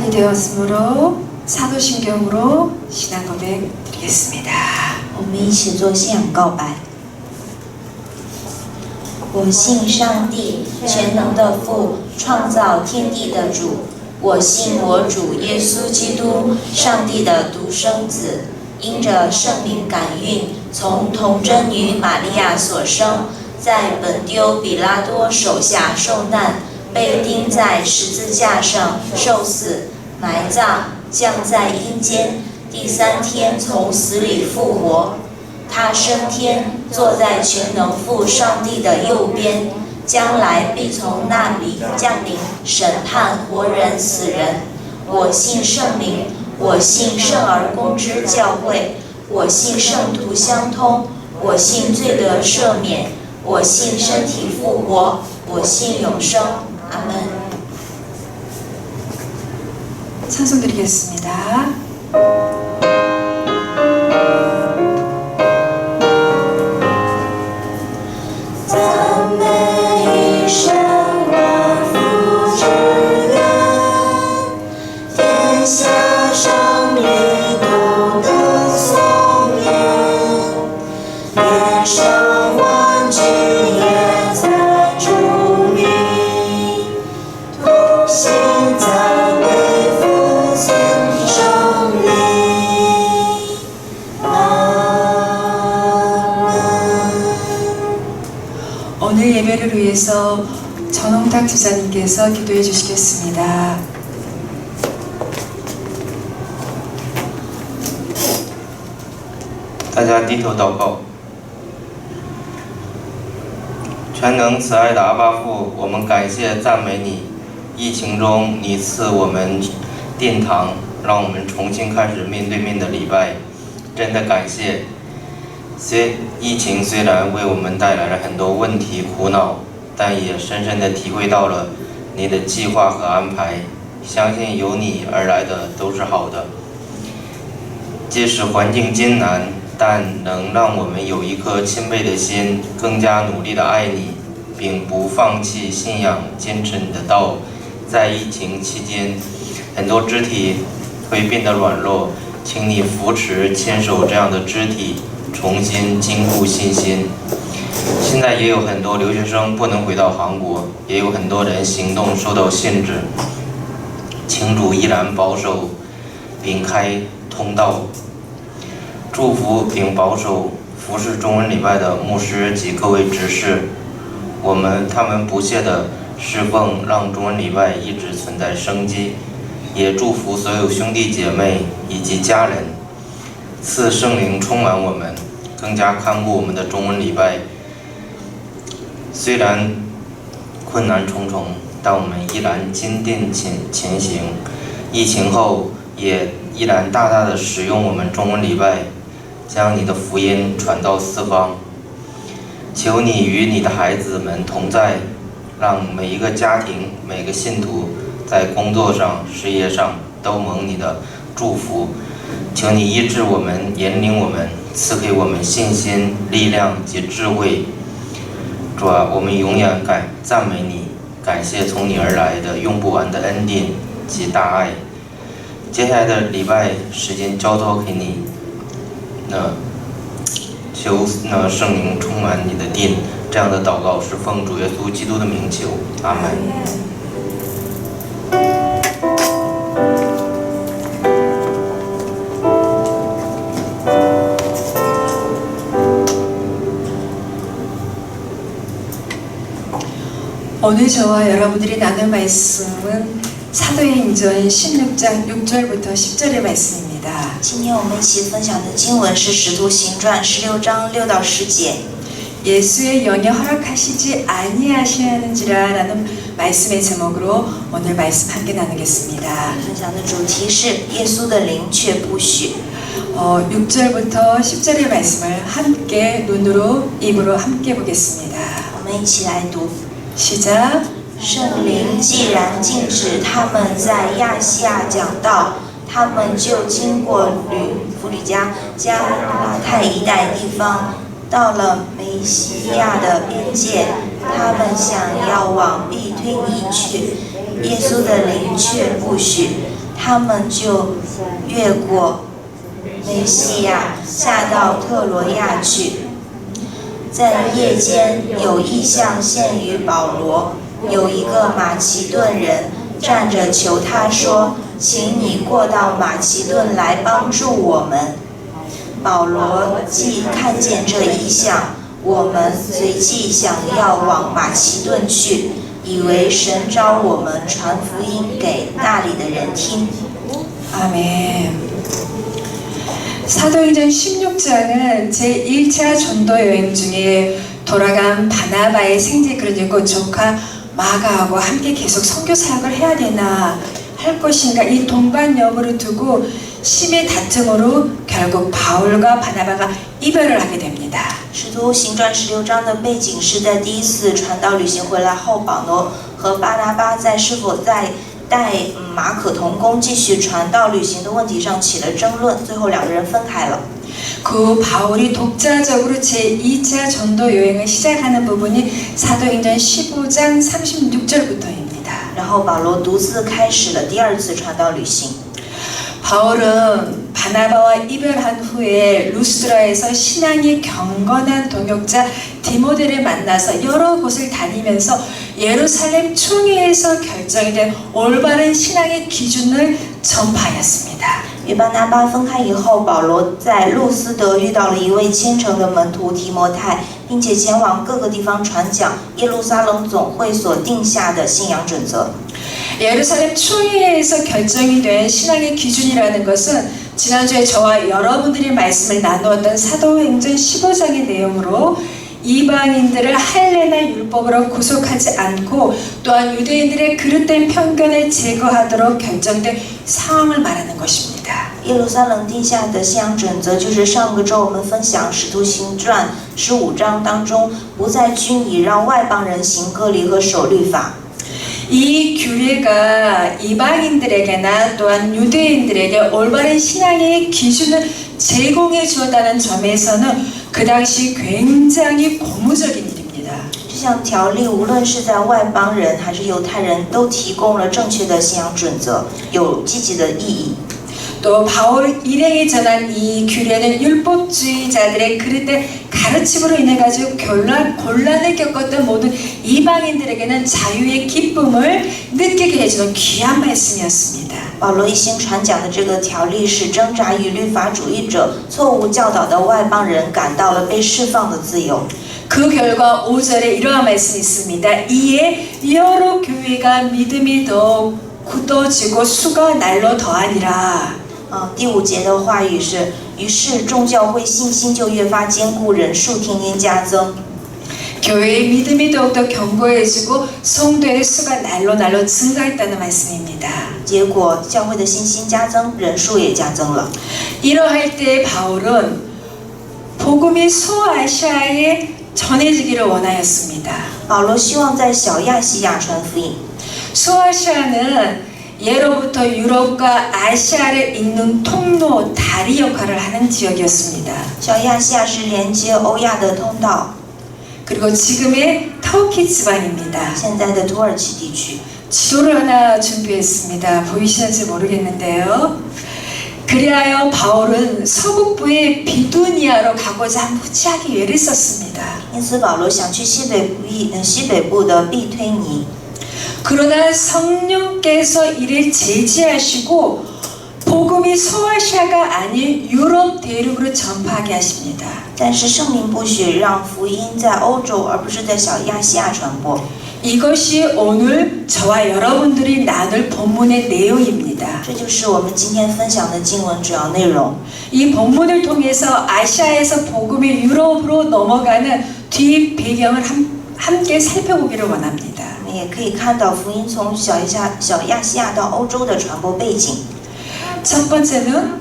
시간이 되었으므로 사도신경으로 신앙 고백 드리겠습니다. 我们一起做信仰告白。我信上帝，全能的父，创造天地的主。我信我主耶稣基督，上帝的独生子，因着圣灵感孕，从童贞女玛利亚所生，在本丢比拉多手下受难，被钉在十字架上受死，埋葬，降在阴间，第3天从死里复活。他升天，坐在全能父上帝的右边，将来必从那里降临审判活人死人。我信圣灵，我信圣而公之教会，我信圣徒相通，我信罪得赦免，我信身体复活，我信永生。阿门。 찬송 드리겠습니다. 오늘 예배를 위해서 전홍탁 지사님께서 기도해 주시겠습니다. 大家低头祷告。全能慈爱的阿爸父，我们感谢赞美你。疫情中，你赐我们殿堂，让我们重新开始面对面的礼拜，真的感谢。疫情虽然为我们带来了很多问题苦恼，但也深深地体会到了你的计划和安排。相信由你而来的都是好的。即使环境艰难，但能让我们有一颗谦卑的心，更加努力地爱你，并不放弃信仰，坚持你的道。在疫情期间，很多肢体会变得软弱，请你扶持牵手这样的肢体，重新坚固信心。现在也有很多留学生不能回到韩国，也有很多人行动受到限制，请主依然保守并开通道，祝福并保守服侍中文礼拜的牧师及各位执事，他们不懈的侍奉，让中文礼拜一直存在生机。也祝福所有兄弟姐妹以及家人，赐圣灵充满我们，更加看顾我们的中文礼拜。虽然困难重重，但我们依然坚定前行。疫情后也依然大大的使用我们中文礼拜，将你的福音传到四方。求你与你的孩子们同在，让每一个家庭、每个信徒在工作上、事业上都蒙你的祝福。求你医治我们，引领我们，赐给我们信心、力量及智慧。主啊，我们永远赞美你，感谢从你而来的用不完的恩典及大爱。接下来的礼拜时间交托给你，求圣灵充满你的殿。这样的祷告是奉主耶稣基督的名求，阿门。오늘 저와 여러분들이 나눌 말씀은 사도행전 16장 6절부터 10절의 말씀입니다. 今天我们一起分享的经文是《使徒行传》16章6到10节。 예수의 영이 허락하시지 아니하시는지라라는 말씀의 제목으로 오늘 말씀 함께 나누겠습니다. 分享的主题是耶稣的灵却不许。 6절부터 10절의 말씀을 함께 눈으로 입으로 함께 보겠습니다. 我们一起来读。 시작. 圣灵既然禁止他们在亚细亚讲道，他们就经过弗里加、加拉太一带地方，到了梅西亚的边界，他们想要往庇推尼去，耶稣的灵却不许。他们就越过梅西亚，下到特罗亚去。在夜间，有异象现于保罗，有一个马其顿人站着求他说：“请你过到马其顿来帮助我们。”保罗既看见这异象，我们随即想要往马其顿去，以为神召我们传福音给那里的人听。 아멘. 사도행전 16장은 제1차 전도 여행 중에 돌아간 바나바의 생제 그러니까 조카 마가하고 함께 계속 선교 사역을 해야 되나 할 것인가 이 동반 여부를 두고 심의 다툼으로 결국 바울과 바나바가 이별을 하게 됩니다. 使徒行传16章的背景是在第一次传道旅行回来后，保罗和巴拿巴在是否在带马可同工继续传道旅行的问题上起了争论，最后两个人分开了。 그 바울이 독자적으로 제2차 전도 여행을 시작하는 부분이 사도행전 15장 36절부터입니다. 然后保罗独自开始了第二次传道旅行。 바울은 바나바와 이별한 후에 루스드라에서 신앙이 경건한 동역자 디모데를 만나서 여러 곳을 다니면서 예루살렘 총회에서 결정이 된 올바른 신앙의 기준을 전파하였습니다. 与巴拿巴分开以后，保罗在路斯德遇到了一位虔诚的门徒提摩太，并且前往各个地方传讲耶路撒冷总会所定下的信仰准则。 예루살렘 총회에서 결정이 된 신앙의 기준이라는 것은 지난주에 저와 여러분들이 말씀을 나누었던 사도행전 15장의 내용으로 이방인들을 할례나 율법으로 구속하지 않고 또한 유대인들의 그릇된 편견을 제거하도록 결정된 상황을 말하는 것입니다. 耶路撒冷定下的信仰准则，就是上个周我们分享《使徒行传》15章当中，不再均以让外邦人行割礼和守律法。 이 규례가 이방인들에게나 또한 유대인들에게 올바른 신앙의 기준을 제공해 주었다는 점에서는 그 당시 굉장히 고무적인 일입니다. 这项条例无论是在外邦人还是犹太人都提供了正确的信仰准则，有积极的意义。 또 바울 일행이 전한 이 규례는 율법주의자들의 그릇된 가르침으로 인해 가지고 곤란을 겪었던 모든 이방인들에게는 자유의 기쁨을 느끼게 해주는 귀한 말씀이었습니다. 保罗一心传讲的这个条例，使挣扎于律法主义者错误教导的外邦人感到了被释放的自由。 그 결과 5절에 이러한 말씀이 있습니다. 이에 여러 교회가 믿음이 더 굳어지고 수가 날로 더하니라. 第5节的话语是：于是众教会信心就越发坚固，人数天天加增。 교회의 믿음이 더욱더 견고해지고 성도의 수가 날로 증가했다는 말씀입니다. 结果教会的信心加增，人数也加增了。 이러할 때 바울은 복음이 소아시아에 전해지기를 원하였습니다. 保罗希望在小亚细亚传福音。 소아시아는 예로부터 유럽과 아시아를 잇는 통로, 다리 역할을 하는 지역이었습니다. 小亚细亚是连接欧亚的通道， 그리고 지금의 터키 지방입니다. 现在的土耳其地区。 지도를 하나 준비했습니다. 보이시는지 모르겠는데요. 그리하여 바울은 서북부의 비두니아로 가고자 무지하게 애를 썼습니다. 因此保罗想去西北部的庇推尼。 그러나 성령께서 이를 제지하시고 복음이 소아시아가 아닌 유럽 대륙으로 전파하게 하십니다. 但是圣灵不许让福音在欧洲，而不是在小亚细亚传播。 이것이 오늘 저와 여러분들이 나눌 본문의 내용입니다. 这就是我们今天分享的经文主要内容。 이 본문을 통해서 아시아에서 복음이 유럽으로 넘어가는 뒤 배경을 함께 살펴보기를 원합니다. 我们也可以看到福音从小亚细亚到欧洲的传播背景。 첫 번째는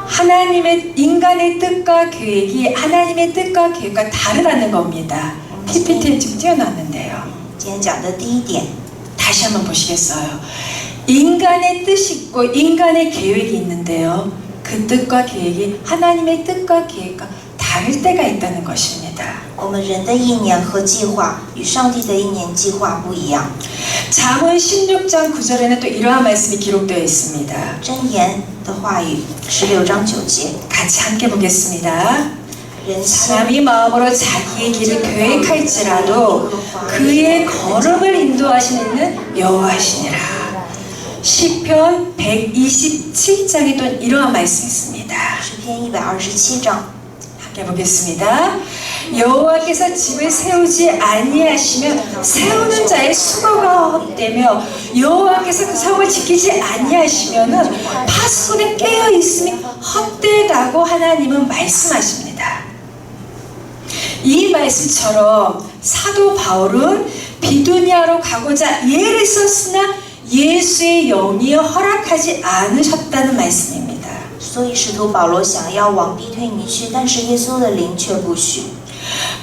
하나님의 인간의 뜻과 계획이 하나님의 뜻과 계획과 다르다는 겁니다. PPT에 지금 띄워놨는데요. 今天讲的第一点， 다시 한번 보시겠어요? 인간의 뜻이 있고 인간의 계획이 있는데요. 그 뜻과 계획이 하나님의 뜻과 계획과 다를 때가 있다는 것입니다. 我们人的意念和计划与上帝的意念计划不一样。 잠언 16장 9절에는 또 이러한 말씀이 기록되어 있습니다. 箴言的话语16章9节， 같이 함께 보겠습니다. 人心 사람이 마음으로 자기의 길을 계획할지라도 그의 걸음을 인도하시는 여호와시니라. 시편 127장에 또 이러한 말씀이 있습니다. 诗篇127章， 함께 보겠습니다. 여호와께서 집을 세우지 아니하시면 세우는 자의 수고가 헛되며 여호와께서 그 성을 지키지 아니하시면은 파수꾼의 깨어 있음이 헛되다고 하나님은 말씀하십니다. 이 말씀처럼 사도 바울은 비두니아로 가고자 예를 썼으나 예수의 영이 허락하지 않으셨다는 말씀입니다. 所以使徒保罗想要往必推尼去，但是耶稣的灵却不许。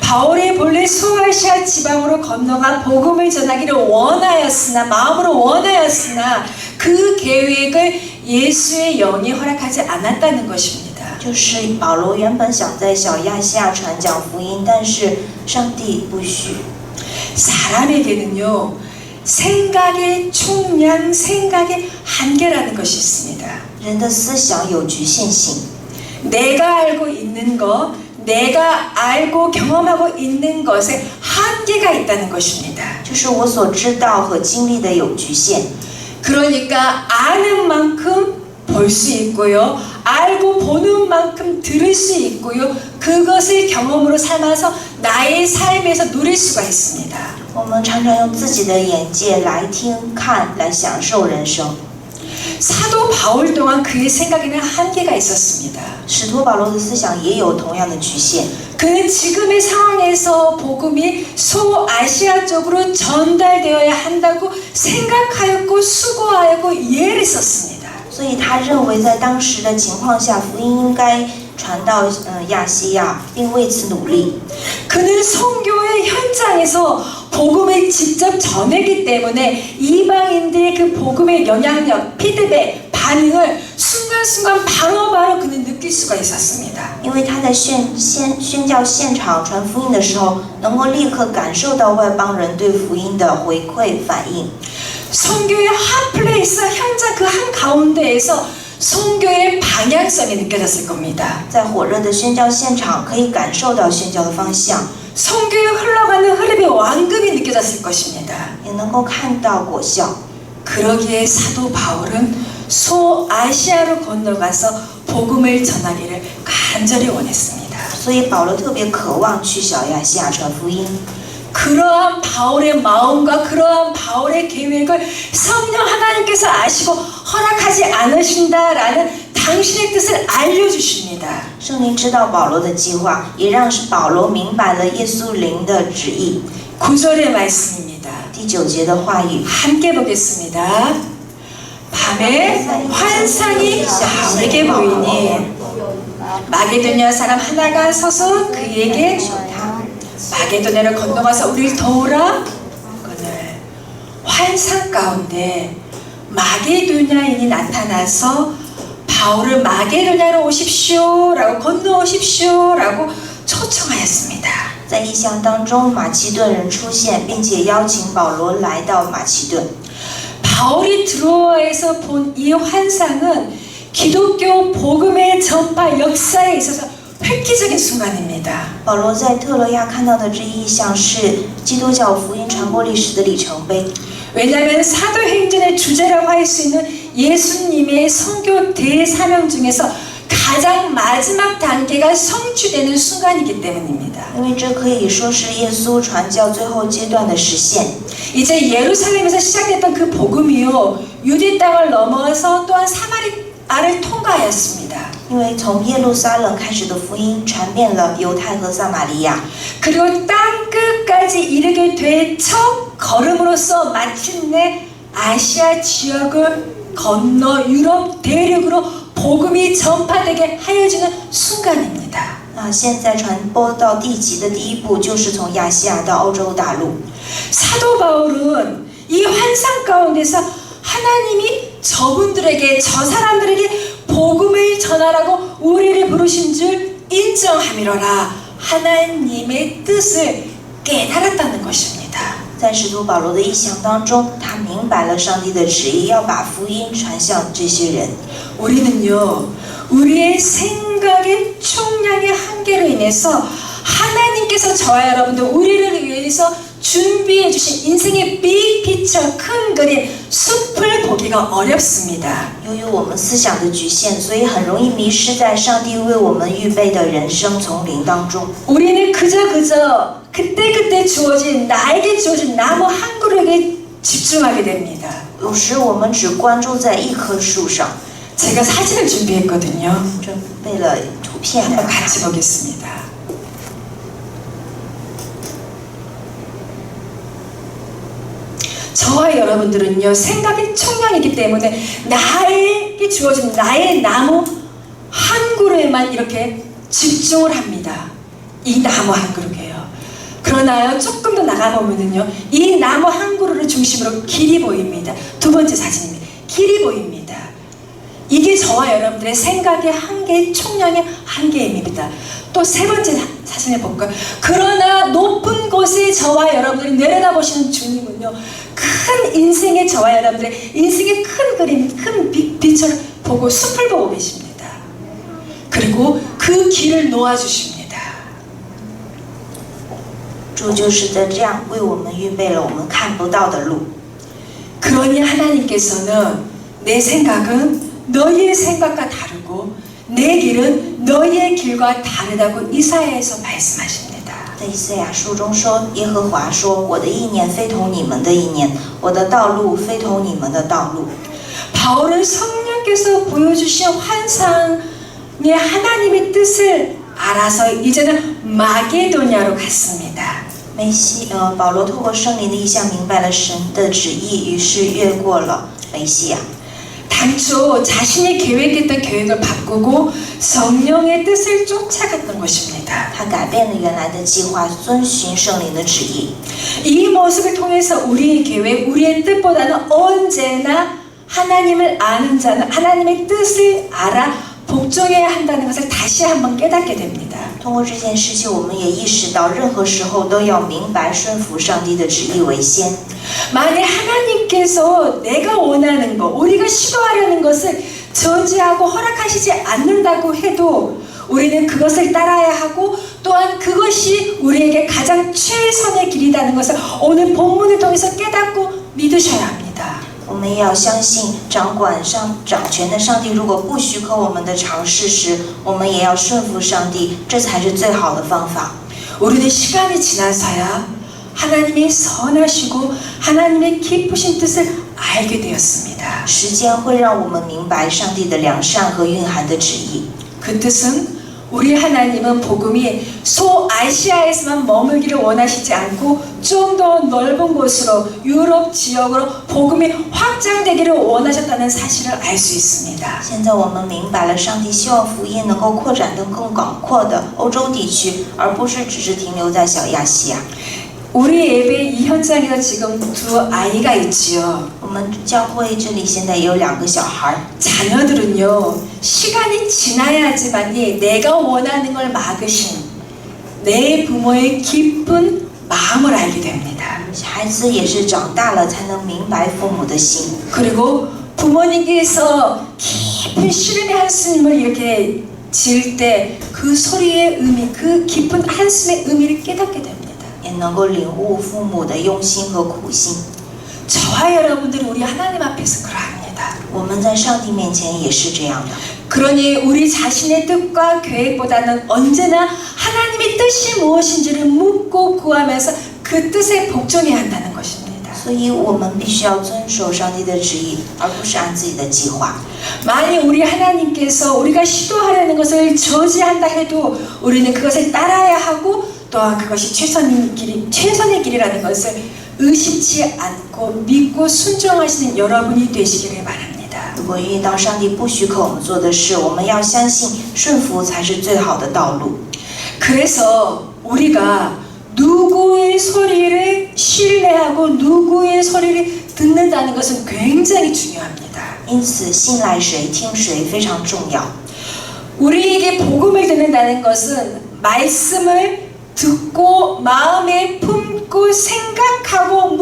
바울이 본래 소아시아 지방으로 건너가 복음을 전하기를 원하였으나 마음으로 원하였으나 그 계획을 예수의 영이 허락하지 않았다는 것입니다. 就是保罗原本想在小亚细亚传讲福音，但是上帝不许。 사람에게는요 생각의 총량, 생각의 한계라는 것이 있습니다. 人的思想有局限性， 내가 알고 있는 것, 내가 알고 경험하고 있는 것에 한계가 있다는 것입니다. 就是我所知道和经历的有局限。 그러니까 아는 만큼 볼 수 있고요. 알고 보는 만큼 들을 수 있고요. 그것을 경험으로 삼아서 나의 삶에서 누릴 수가 있습니다. 我们常常用自己的眼界来听、看、来享受人生。 사도 바울 또한 그의 생각에는 한계가 있었습니다. 使徒保罗的思想也有同样的局限。 그는 지금의 상황에서 복음이 소아시아 쪽으로 전달되어야 한다고 생각하였고 수고하였고 예를 썼습니다. 所以他认为在当时的情况下，福音应该传到亚细亚，并为此努力。 그는 선교의 현장에서 복음을 직접 전하기 때문에 이방인들의 그 복음의 영향력, 피드백, 반응을 순간순간 바로바로 그는 느낄 수가 있었습니다. 因为他在宣教现场传福音的时候，能够立刻感受到外邦人对福音的回馈反应。 선교의 핫플레이스 현장 그 한가운데에서 선교의 방향성이 느껴졌을 겁니다. 在火热的宣教现场，可以感受到宣教的方向， 선교에 흘러가는 흐름의 완급이 느껴졌을 것입니다. 也能够看到果效。 그러기에 사도 바울은 소아시아로 건너가서 복음을 전하기를 간절히 원했습니다. 所以保罗特别渴望去小亚细亚传福音。 그러한 바울의 마음과 그러한 바울의 계획을 성령 하나님께서 아시고 허락하지 않으신다라는 당신의 뜻을 알려주십니다. 圣灵知道保罗的计划，也让保罗明白了耶稣灵的旨意。 9절의 말씀입니다. 第9节的话语， 함께 보겠습니다. 밤에 환상이 바울에게 보이니 마게도냐 사람 하나가 서서 그에게 마게도냐를 건너가서 우리를 도우라. 그날 환상 가운데 마게도냐인이 나타나서 바울을 마게도냐로 오십시오라고 건너오십시오라고 초청하였습니다. 在异象当中，马其顿人出现，并且邀请保罗来到马其顿。 바울이 드로아에서 본 이 환상은 기독교 복음의 전파 역사에 있어서 획기적인 순간입니다. 保罗在特罗亚看到的这一异象是基督教福音传播历史的里程碑。 왜냐하면 사도행전의 주제라고 할 수 있는 예수님의 선교 대사명 중에서 가장 마지막 단계가 성취되는 순간이기 때문입니다. 因为这可以说是耶稣传教最后阶段的实现。 이제 예루살렘에서 시작됐던 그 복음이요 유대 땅을 넘어서 또한 사마리아를 통과하였습니다. 因为从耶路撒冷开始的福音传遍了犹太和撒玛利亚， 그리고 땅 끝까지 이르게 될 첫 걸음으로써 마침내 아시아 지역을 건너 유럽 대륙으로 복음이 전파되게 하여지는 순간입니다. 现在传播到地极的第一步就是从亚细亚到欧洲大陆。 사도 바울은 이 환상 가운데서 하나님이 저분들에게 저 사람들에게 복음을 전하라고 우리를 부르신 줄 인정함이로라. 하나님의 뜻을 깨달았다는 것입니다. 在使徒保罗的意象当中，他明白了上帝的旨意，要把福音传向这些人。 우리는요, 우리의 생각의 총량의 한계로 인해서 하나님께서 저와 여러분들 우리를 위해서 준비해 주신 인생의 빅피처 큰 그림 숲을 보기가 어렵습니다. 由于我们思想的局限，所以很容易迷失在上帝为我们预备的人生丛林当中。 우리는 그저 그때그때 주어진 나에게 주어진 나무 한 그루에게 집중하게 됩니다. 有时我们只关注在一棵树上。 제가 사진을 준비했거든요. 准备了图片， 한번 같이 보겠습니다. 저와 여러분들은요, 생각이 총량이기 때문에 나에게 주어진 나의 나무 한 그루에만 이렇게 집중을 합니다. 이 나무 한 그루게요. 그러나요, 조금 더 나가보면은요, 이 나무 한 그루를 중심으로 길이 보입니다. 두 번째 사진입니다. 길이 보입니다. 이게 저와 여러분들의 생각의 한계, 총량의 한계입니다. 또 세 번째 사진을 볼까요? 그러나 높은 곳에 저와 여러분들이 내려다보시는 주님은요, 큰 인생의 저와 여러분들의 인생의 큰 그림, 큰 빛을 보고 숲을 보고 계십니다. 그리고 그 길을 놓아주십니다. 主就是在这样为我们预备了我们看不到的路。 그러니 하나님께서는 내 생각은 너희의 생각과 다르고 내 길은 너희의 길과 다르다고 이사야에서 말씀하십니다. 在以赛亚书中说，耶和华说：“我的意念非同你们的意念，我的道路非同你们的道路。” 바울은 성령께서 보여주신 환상의 하나님의 뜻을 알아서 이제는 마게도냐로 갔습니다. 保罗透过圣灵的意象明白了神的旨意，于是越过了梅西亚。 당초 자신이 계획했던 계획을 바꾸고 성령의 뜻을 쫓아갔던 것입니다. 他改变了原来的计划，遵循圣灵的旨意。 이 모습을 통해서 우리의 계획, 우리의 뜻보다는 언제나 하나님을 아는 자는 하나님의 뜻을 알아 복종해야 한다는 것을 다시 한번 깨닫게 됩니다. 通过这件事情，我们也意识到，任何时候都要明白顺服上帝的旨意为先。 만약 하나님께서 내가 원하는 것, 우리가 시도하려는 것을 저지하고 허락하시지 않는다고 해도 우리는 그것을 따라야 하고 또한 그것이 우리에게 가장 최선의 길이라는 것을 오늘 본문을 통해서 깨닫고 믿으셔야 합니다. 我们也要相信掌权的上帝，如果不许可我们的尝试时，我们也要顺服上帝，这才是最好的方法。 우리는 시간이 지나서야 하나님의 선하시고 하나님의 깊으신 뜻을 알게 되었습니다. 时间会让我们明白上帝的良善和蕴含的旨意。 그 뜻은 우리 하나님은 복음이 소아시아에서만 머물기를 원하시지 않고 좀 더 넓은 곳으로 유럽 지역으로 복음이 확장되기를 원하셨다는 사실을 알 수 있습니다. 现在我们明白了，上帝希望福音能够扩展到更广阔的欧洲地区，而不是只是停留在小亚细亚。 우리 예배 이 현장에서 지금 두 아이가 있지요. 我们教会这里现在也有2个小孩， 자녀들은요, 시간이 지나야지만이 내가 원하는 걸 막으신 내 부모의 깊은 마음을 알게 됩니다. 孩子也是长大了才能明白父母的心。 그리고 부모님께서 깊은 시름의 한숨을 이렇게 지을 때 그 소리의 의미, 그 깊은 한숨의 의미를 깨닫게 됩니다. 也能够领悟父母的用心和苦心。 저와 여러분들이 우리 하나님 앞에서 그러합니다. 我们在上帝面前也是这样的。 그러니 우리 자신의 뜻과 계획보다는 언제나 하나님의 뜻이 무엇인지를 묻고 구하면서 그 뜻에 복종해야 한다는 것입니다. 所以我们必须要遵守上帝的旨意，而不是按自己的计划。 만약 우리 하나님께서 우리가 시도하려는 것을 저지한다 해도 우리는 그것을 따라야 하고 또한 그것이 최선의 길이라는 것을 의심치 않고 믿고 순종하시는 여러분이 되시기를 바랍니다. 如果遇到上帝不许可我们做的事，我们要相信顺服才是最好的道路。 그래서 우리가 누구의 소리를 신뢰하고 누구의 소리를 듣는다는 것은 굉장히 중요합니다. 因此，信赖谁、听谁非常重要。 우리에게 복음을 듣는다는 것은 말씀을 듣고 마음에 품고 생각하고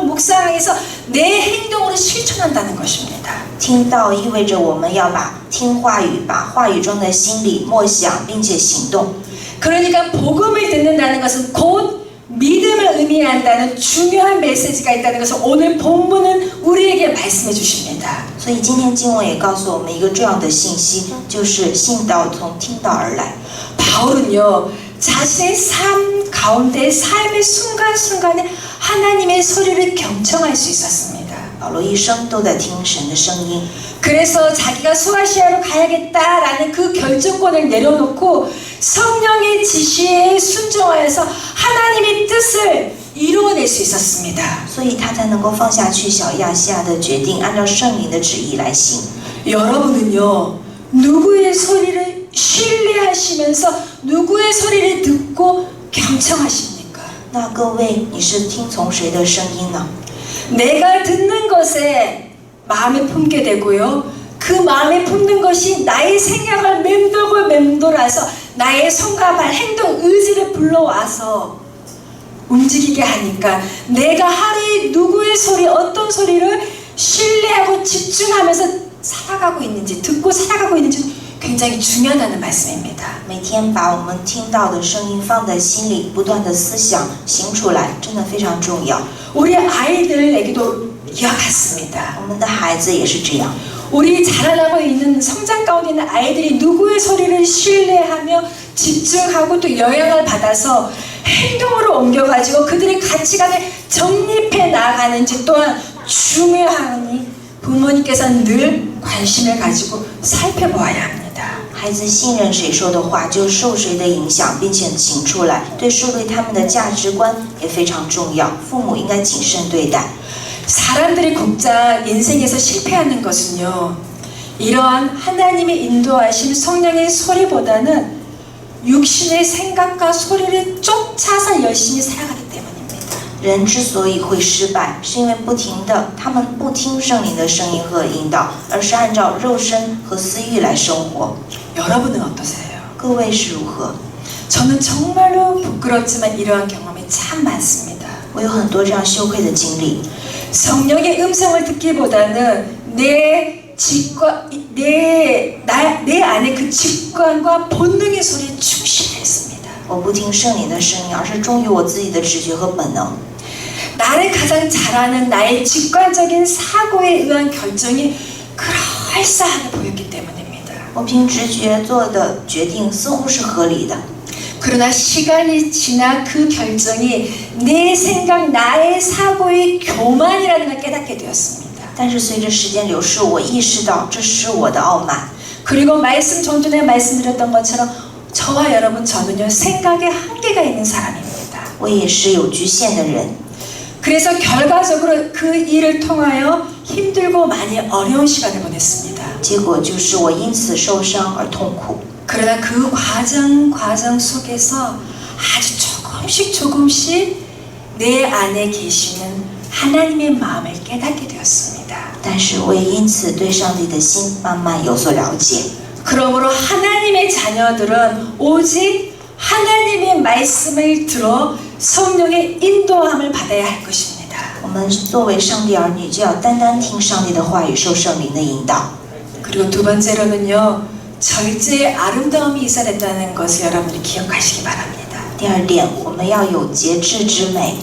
묵상해서 내 행동으로 실천한다는 것입니다. 听道意味着我们要听话语，把话语中的心里默想，并且行动。 그러니까 복음을 듣는다는 것은 곧 믿음을 의미한다는 중요한 메시지가 있다는 것을 오늘 본문은 우리에게 말씀해 주십니다. 所以今天经文也告诉我们一个重要的信息，就是信道从听道而来。 바울은요 자신의 삶 가운데 삶의 순간순간에 하나님의 소리를 경청할 수 있었습니다. 保罗一生都在听神的声音， 그래서 자기가 소아시아로 가야겠다라는 그 결정권을 내려놓고 성령의 지시에 순종하여서 하나님의 뜻을 이루어낼 수 있었습니다. 所以他才能够放下去小亚细亚的决定，按照圣灵的旨意来行。 여러분은요 누구의 소리를 신뢰하시면서 누구의 소리를 듣고 경청하십니까? 那各位，你是听从谁的声音呢？ 내가 듣는 것에 마음에 품게 되고요. 그 마음에 품는 것이 나의 생각을 맴돌아서 나의 손과 발, 행동, 의지를 불러와서 움직이게 하니까 내가 하루에 누구의 소리, 어떤 소리를 신뢰하고 집중하면서 살아가고 있는지, 듣고 살아가고 있는지 굉장히 중요하다는 말씀입니다. 每天把我们听到的声音放在心里，不断的思想行出来，真的非常重要。 우리 아이들에게도 이와 같습니다. 我们的孩子也是这样。 우리 자라나고 있는 성장 가운데 있는 아이들이 누구의 소리를 신뢰하며 집중하고 또 영향을 받아서 행동으로 옮겨가지고 그들의 가치관을 정립해 나가는지 또한 중요하니 부모님께서는 늘 관심을 가지고 살펴보아야 합니다. 孩子信任谁说的话，就受谁的影响，并且行出来，对树立他们的价值观也非常重要。父母应该谨慎对待。 사람들이 곧장 인생에서 실패하는 것은요 이러한 하나님의 인도하심 성령의 소리보다는 육신의 생각과 소리를 쫓아서 열심히 살아가기 때문입니다. 人之所以会失败，是因为他们不听圣灵的声音和引导，而是按照肉身和私欲来生活。 여러분은 어떠세요? 各位是如何？ 저는 정말로 부끄럽지만 이러한 경험이 참 많습니다. 我有很多这样羞愧的经历。 성령의 음성을 듣기보다는 내 안에 그 직관과 본능의 소리에 충실했습니다. 我不听圣灵的声音，而是忠于我自己的直觉和本能。 나를 가장 잘 아는 나의 직관적인 사고에 의한 결정이 그럴싸하게 보였기 때문입니다. 我凭直觉做的决定似乎是合理的， 그러나 시간이 지나 그 결정이 내 생각, 나의 사고의 교만이라는 걸 깨닫게 되었습니다. 但是随着时间流逝，我意识到这是我的傲慢。 그리고 말씀 좀 전에 말씀드렸던 것처럼 저와 여러분 저는요 생각에 한계가 있는 사람입니다. 我也是有局限的人， 그래서 결과적으로 그 일을 통하여 힘들고 많이 어려운 시간을 보냈습니다. 结果就是我因此受伤而痛苦。 그러나 그 과정 속에서 아주 조금씩 내 안에 계시는 하나님의 마음을 깨닫게 되었습니다. 但是我也因此对上帝的心慢慢有所了解。 그러므로 하나님의 자녀들은 오직 하나님의 말씀을 들어 성령의 인도함을 받아야 할 것입니다. 我们作为上帝儿女，就要单单听上帝的话语，受圣灵的引导。 그리고 두 번째로는요 절제의 아름다움이 있어야 된다는 것을 여러분들이 기억하시기 바랍니다. 第二点，我们要有节制之美。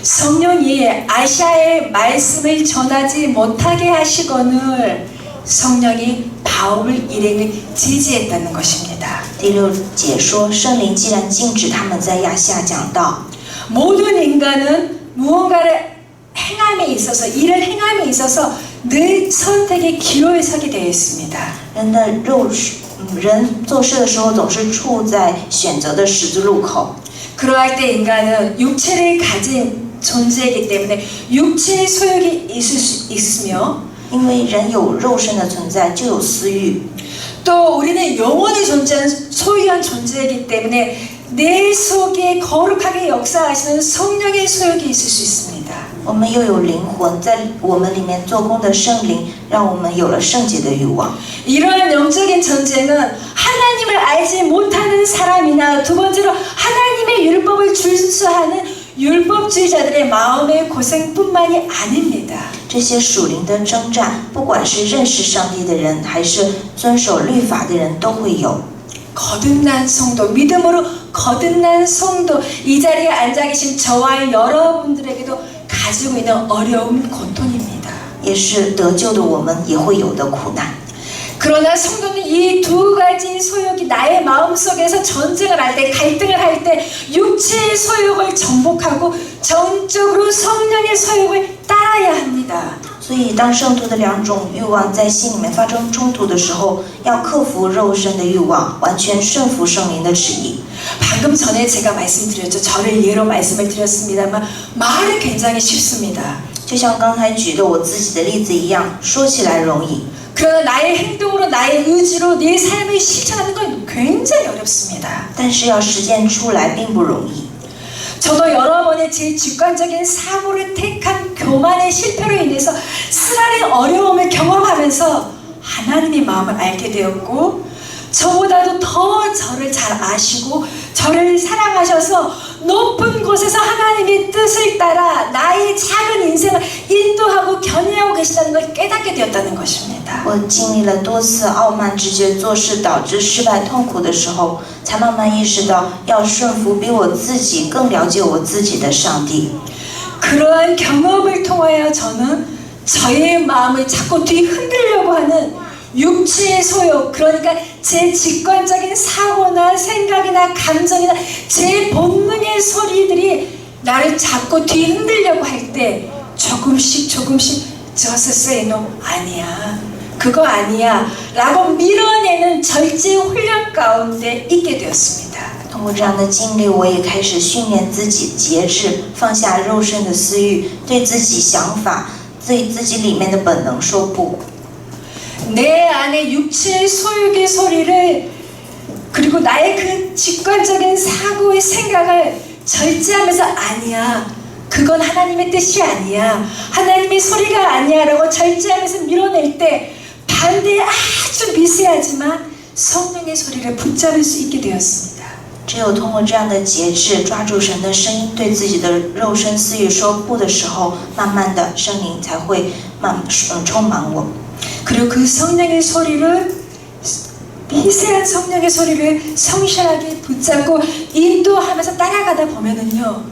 성령이 아시아의 말씀을 전하지 못하게 하시거늘 성령이 바울 일행을 제지했다는 것입니다. 第六节说，圣灵既然禁止他们在亚细亚讲道， 모든 인간은 무언가를 행함에 있어서 일을 행함에 있어서 늘 선택의 기로에 서게 되어 있습니다. 人做事的时候总是处在选择的十字路口。 그러할 때 인간은 육체를 가진 존재이기 때문에 육체의 소욕이 있으며 因为人有肉身的存在，就有私欲。 또 우리는 영원히 존재하는 소유한 존재이기 때문에 내 속에 거룩하게 역사하시는 성령의 소욕이 있을 수 있습니다. 我们又有灵魂，在我们里面做工的圣灵，让我们有了圣洁的欲望。 이러한 영적인 전쟁은 하나님을 알지 못하는 사람이나 두 번째로 하나님의 율법을 준수하는 율법주의자들의 마음의 고생뿐만이 아닙니다. 这些属灵的征战，不管是认识上帝的人，还是遵守律法的人，都会有。 거듭난 성도, 믿음으로 거듭난 성도, 이 자리에 앉아 계신 저와 여러분들에게도 가지고 있는 어려운 고통입니다. 也是得救的我们也会有的苦难。 그러나 성도는 이 두 가지 소욕이 나의 마음속에서 전쟁을 할 때, 갈등을 할 때 육체의 소욕을 정복하고 정적으로 성령의 소욕을 따라야 합니다. 所以，当圣徒的两种欲望在心里面发生冲突的时候，要克服肉身的欲望，完全顺服圣灵的旨意。 방금 전에 제가 말씀드렸죠. 저를 예로 말씀을 드렸습니다만 말은 굉장히 쉽습니다. 就像刚才举的我自己的例子一样，说起来容易， 그러나 나의 행동으로 나의 의지로 내 삶을 실천하는 건 굉장히 어렵습니다. 但是要实践出来并不容易。 저도 여러 번의 제 직관적인 사고를 택한 교만의 실패로 인해서 쓰라린 어려움을 경험하면서 하나님의 마음을 알게 되었고 저보다도 더 저를 잘 아시고 저를 사랑하셔서 높은 곳에서 하나님의 뜻을 따라 나의 작은 인생을 인도하고 견인하고 계시다는 걸 깨닫게 되었다는 것입니다. 我经历了多次傲慢直觉做事导致失败痛苦的时候，才慢慢意识到要顺服比我自己更了解我自己的上帝。 그러한 경험을 통하여 저는 저의 마음을 자꾸 뒤흔들려고 하는 육체의 소욕, 그러니까 제 직관적인 사고나 생각이나 감정이나 제 본능의 소리들이 나를 자꾸 뒤흔들려고 할 때 조금씩 just say no, 아니야, 그거 아니야 라고 밀어내는 절제 훈련 가운데 있게 되었습니다. 通过这样的经历，我也开始训练自己节制，放下肉身的私欲，对自己想法、对自己里面的本能说不。 내 안에 육체의 소욕의 소리를 그리고 나의 그 직관적인 사고의 생각을 절제하면서 아니야, 그건 하나님의 뜻이 아니야, 하나님의 소리가 아니야 라고 절제하면서 밀어낼 때 반대에 아주 미세하지만 성령의 소리를 붙잡을 수 있게 되었습니다. 只有通过这样的节制，抓住神的声音，对自己的肉身私欲说不的时候，慢慢的圣灵才会充满我。 그리고 그 성령의 소리를 미세한 성령의 소리를 성실하게 붙잡고 인도하면서 따라가다 보면은요,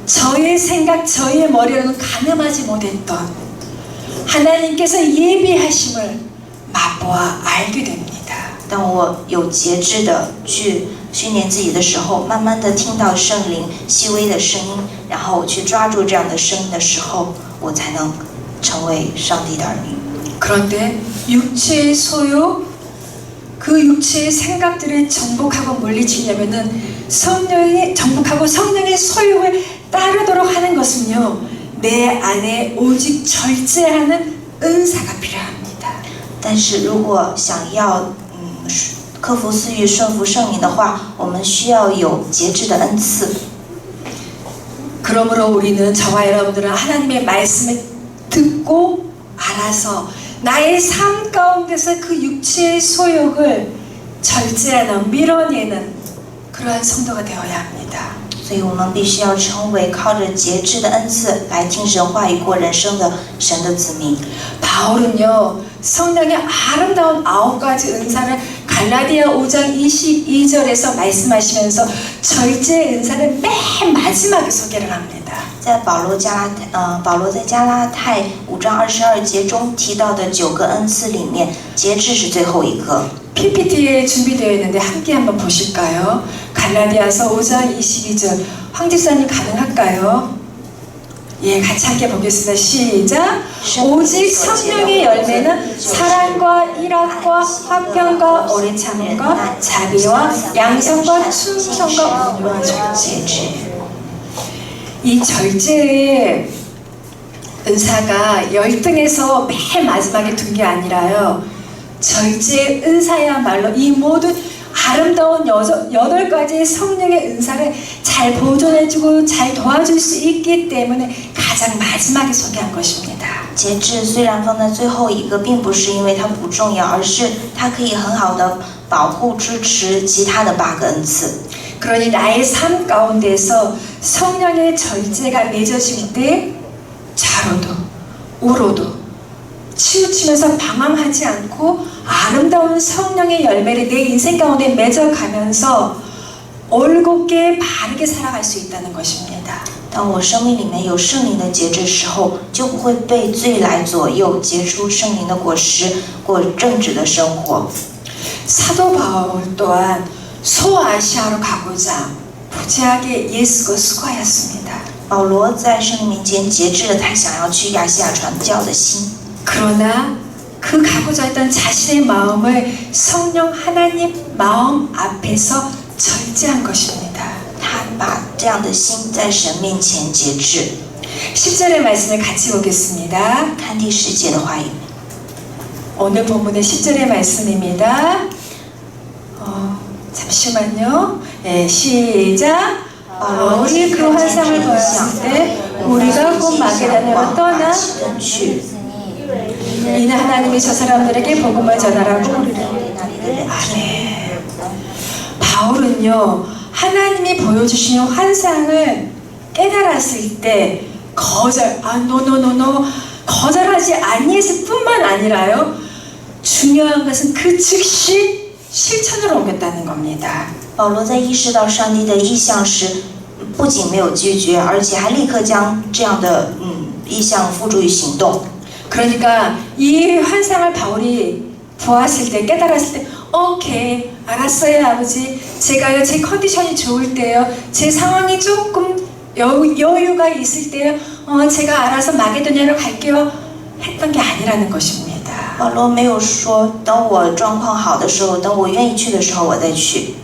저의 생각, 저의 머리로는 가늠하지 못했던 하나님께서 예비하심을 맛보아 알게 됩니다. 当我有节制的去训练自己的时候，慢慢的听到圣灵细微的声音，然后去抓住这样的声音的时候，我才能成为上帝的儿女。 그런데 육체의 소욕, 그 육체의 생각들을 정복하고 물리치려면은 성령이 정복하고 성령의 소욕을 따르도록 하는 것은요, 내 안에 오직 절제하는 은사가 필요합니다. 但是如果想要克服私欲、顺服圣灵的话，我们需要有节制的恩赐。 그러므로 우리는 저와 여러분들은 하나님의 말씀을 듣고 알아서 나의 삶 가운데서 그 육체의 소욕을 절제하는, 밀어내는 그러한 성도가 되어야 합니다. 所以我们必须要成为靠着节制的恩赐来听神话语过人生的神的子民。 바울은요, 성령의 아름다운 9가지 은사를 갈라디아 5장 22절에서 말씀하시면서 절제의 은사를 맨 마지막에 소개를 합니다. 在保罗在加拉太5章22节中提到的9个恩赐里面，节制是最后一个。 PPT에 준비되어 있는데 함께 한번 보실까요? 갈라디아서 5장 22절. 황 집사님 가능할까요? 예, 같이 함께 보겠습니다. 시작. 오직 성령의 열매는 사랑과 일함과 화평과 오래 참음과 자비와 양성과 충성과 온유와 절제. 이 절제의 은사가 열등에서 맨 마지막에 둔 게 아니라요, 절제의 은사야말로 이 모든 아름다운 8가지의 성령의 은사를 잘 잘 보존해주고 잘 도와줄 수 있기 때문에 가장 마지막에 소개한 것입니다. 节制虽然放在最后一个，并不是因为它不重要，而是它可以很好的保护支持其他的8个恩赐。 그러니 나의 삶 가운데서 성령의 절제가 맺어질 때 좌로도 우로도 치우치면서 방황하지 않고 아름다운 성령의 열매를 내 인생 가운데 맺어가면서 올곧게 바르게 살아갈 수 있다는 것입니다. 当我生命里面有圣灵的节制时候，就不会被罪来左右，结出圣灵的果实，过正直的生活。 사도 바울 또한 소아시아로 가고자 부지하게 예수고 수고하였습니다. 保罗在圣灵面前节制了他想要去亚细亚传教的心， 그러나 그 가고자 했던 자신의 마음을 성령 하나님 마음 앞에서 절제한 것입니다. 他把这样的心在神面前节制。 10절의 말씀을 같이 보겠습니다. 看第10节的话语， 오늘 본문의 10절의 말씀입니다. 잠시만요. 네, 시작. 바울이 그 환상을 보았을 때 우리가 곧 마게도냐로 떠나 奔去， 이는 하나님이 저 사람들에게 복음을 전하라고 우리를 那里的人听。 아멘. 바울은요, 하나님이 보여주시는 환상을 깨달았을 때 노 거절하지 아니했을 뿐만 아니라요, 중요한 것은 그 즉시 실천으로 옮겼다는 겁니다. 保罗在意识到上帝的意象时，不仅没有拒绝，而且还立刻将这样的意象付诸于行动。 그러니까 이 환상을 바울이 보았을 때, 깨달았을 때, 오케이, 알았어요, 아버지. 제가요, 제 컨디션이 좋을 때요, 제 상황이 조금 여유가 있을 때요, 제가 알아서 마게도냐로 갈게요, 했던 게 아니라는 것입니다. 保罗没有说等我状况好的时候，等我愿意去的时候我再去。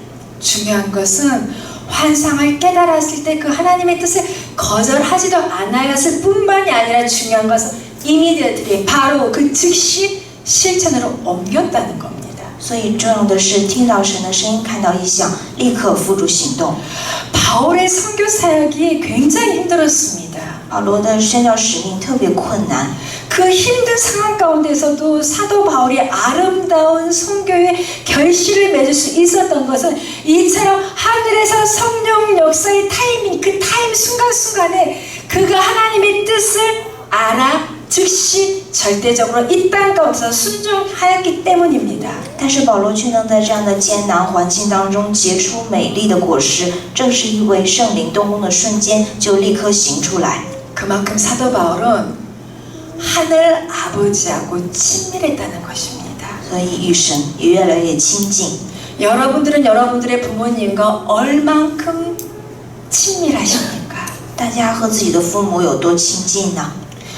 중요한 것은 환상을 깨달았을 때 그 하나님의 뜻을 거절하지도 않았을 뿐만이 아니라 중요한 것은 이미디어트리 바로 그 즉시 실천으로 옮겼다는 겁니다. 所以重要的是听到神的声音，看到异象，立刻付诸行动。 바울의 선교 사역이 굉장히 힘들었습니다. 保罗的宣教使命特别困难， 그 힘든 상황 가운데서도 사도 바울이 아름다운 선교의 결실을 맺을 수 있었던 것은 이처럼 하늘에서 성령 역사의 타이밍, 그 타임 순간순간에 그가 하나님의 뜻을 알아 즉시 절대적으로 이 땅 가운데서 순종하였기 때문입니다. 但是保罗却能在这样的艰难环境当中结出美丽的果实，正是因为圣灵动工的瞬间就立刻行出来。 그만큼 사도 바울은 하늘 아버지하고 친밀했다는 것입니다. 所以与神也越来越亲近。 여러분들은 여러분들의 부모님과 얼만큼 친밀하십니까? 大家和自己的父母有多亲近呢？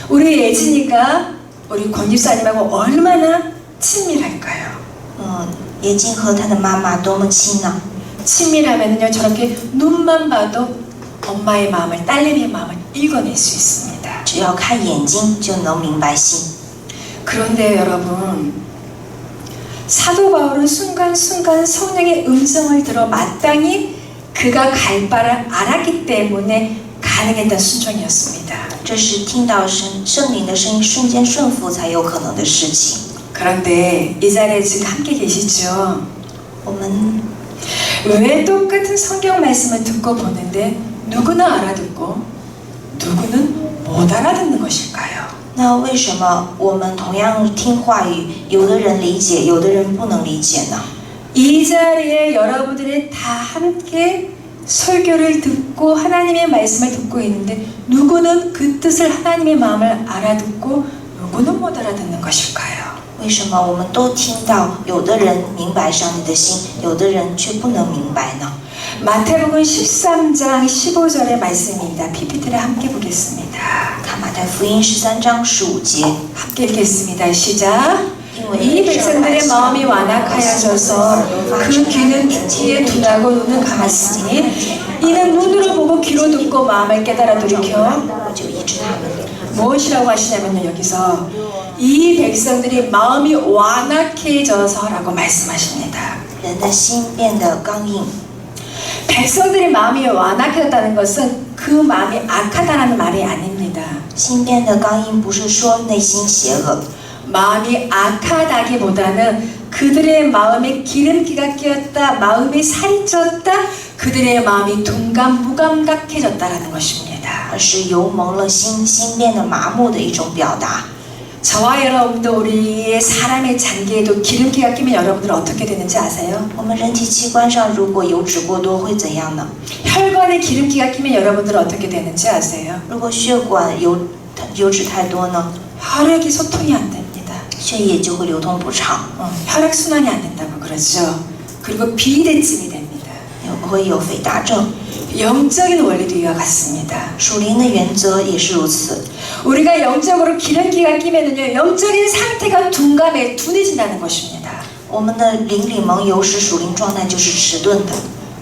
우리 예진이가 우리 권집사님하고 얼마나 친밀할까요? 耶金和他的妈妈多么亲呢？ 친밀하면요, 저렇게 눈만 봐도 엄마의 마음을, 딸내미의 마음을 읽어낼 수 있습니다. 只要看眼睛就能明白心。 그런데 여러분, 사도 바울은 순간순간 성령의 음성을 들어 마땅히 그가 갈 바를 알았기 때문에 가능했던 순종이었습니다. 这是听到圣灵的声音，瞬间顺服才有可能的事情。 그런데 이 자리에 지금 함께 계시죠? 我们 왜 똑같은 성경 말씀을 듣고 보는데 누구나 알아듣고 누구는 못 알아듣는 것일까요? 那为什么我们同样听话语，有的人理解，有的人不能理解呢？ 이 자리에 여러분들이 다 함께 설교를 듣고 하나님의 말씀을 듣고 있는데 누구는 그 뜻을 하나님의 마음을 알아듣고 누구는 못 알아듣는 것일까요? 为什么我们都听到，有的人明白上帝的心，有的人却不能明白呢？ 마태복음 13장 15절의 말씀입니다. PPT를 함께 보겠습니다. 看马太福音13章15节， 함께 읽겠습니다. 시작. 이 백성들의 마음이 완악하여져서 그 귀는 귀에 둔하고 눈은 감았으니 이는 눈으로 보고 귀로 듣고 마음을 깨달아 돌이켜 我就医治他们。 무엇이라고 하시냐면요, 여기서 이 백성들이 마음이 완악해져서 라고 말씀하십니다. 人的心变得刚硬， 백성들의 마음이 완악해졌다는 것은 그 마음이 악하다는 말이 아닙니다. 心变得刚硬不是说内心邪恶， 마음이 악하다기보다는 그들의 마음에 기름기가 끼었다, 마음이 살이 쪘다, 그들의 마음이 무감각해졌다라는 것입니다. 而是油蒙了心，心变得麻木的一种表达。 저와 여러분도 우리의 사람의 장기에도 기름기가 끼면 여러분들 어떻게 되는지 아세요? 我们人体器官上如果油脂过多会怎样呢？ 혈관에 기름기가 끼면 여러분들 어떻게 되는지 아세요? 如果血管油脂太多呢， 혈액이 소통이 안 됩니다. 血液就会流通不畅， 혈액순환이 안 된다고 그러죠. 그리고 비대증이 됩니다. 会有肥大症。 영적인 원리도 이와 같습니다. 属灵的原则也是如此。 우리가 영적으로 기름기가 끼면은요, 영적인 상태가 둔해진다는 것입니다. 我们的灵里蒙油时，属灵状态就是迟钝的。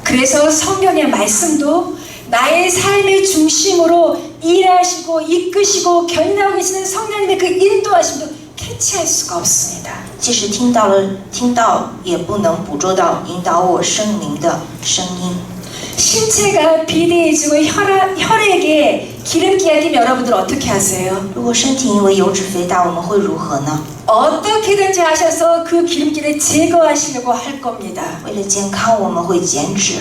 그래서 성경의 말씀도 나의 삶의 중심으로 일하시고 이끄시고 견인하고 계시는 성령님의 그 인도하심도 캐치할 수가 없습니다. 即使听到也不能捕捉到引导我圣灵的声音。 신체가 비대해지고 혈액에 기름기가 끼면 여러분들 어떻게 하세요? 如果身体因为油脂肥大，我们会如何呢？ 어떻게든지 하셔서 그 기름기를 제거하시려고 할 겁니다. 为了健康，我们会减脂。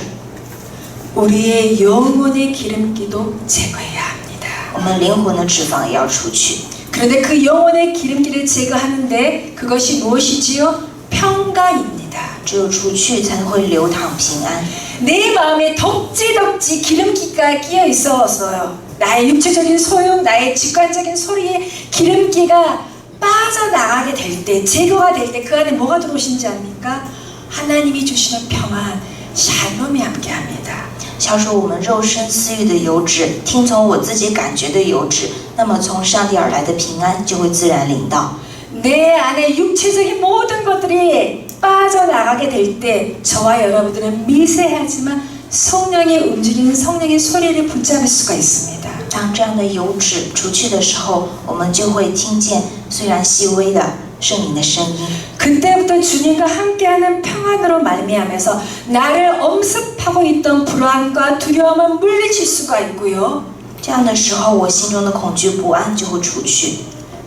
우리의 영혼의 기름기도 제거해야 합니다. 我们灵魂的脂肪也要除去。 그런데 그 영혼의 기름기를 제거하는데 그것이 무엇이지요? 평강입니다. 只有除去，才会流淌平安。 내 마음에 덕지덕지 기름기가 끼어 있어서요. 나의 육체적인 소용, 나의 직관적인 소리에 기름기가 빠져나가게 될 때, 제거가 될 때 그 안에 뭐가 들어오신지 압니까? 하나님이 주시는 평안, 샬롬이 함께합니다. 消除我们肉身私欲的油脂，听从我自己感觉的油脂，那么从上帝而来的平安就会自然临到。 내 안에 육체적인 모든 것들이 빠져나가게 될 때 저와 여러분들은 미세하지만 성령의 움직이는 성령의 소리를 붙잡을 수가 있습니다. 当这样的油脂除去的时候，我们就会听见虽然细微的圣灵的声音。 그때부터 주님과 함께하는 평안으로 말미암아서 나를 엄습하고 있던 불안과 두려움은 물리칠 수가 있고요. 这样的时候，我心中的恐惧不安就会除去，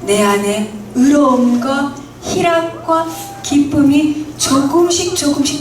내 안에 의로움과 희락과 기쁨이 조금씩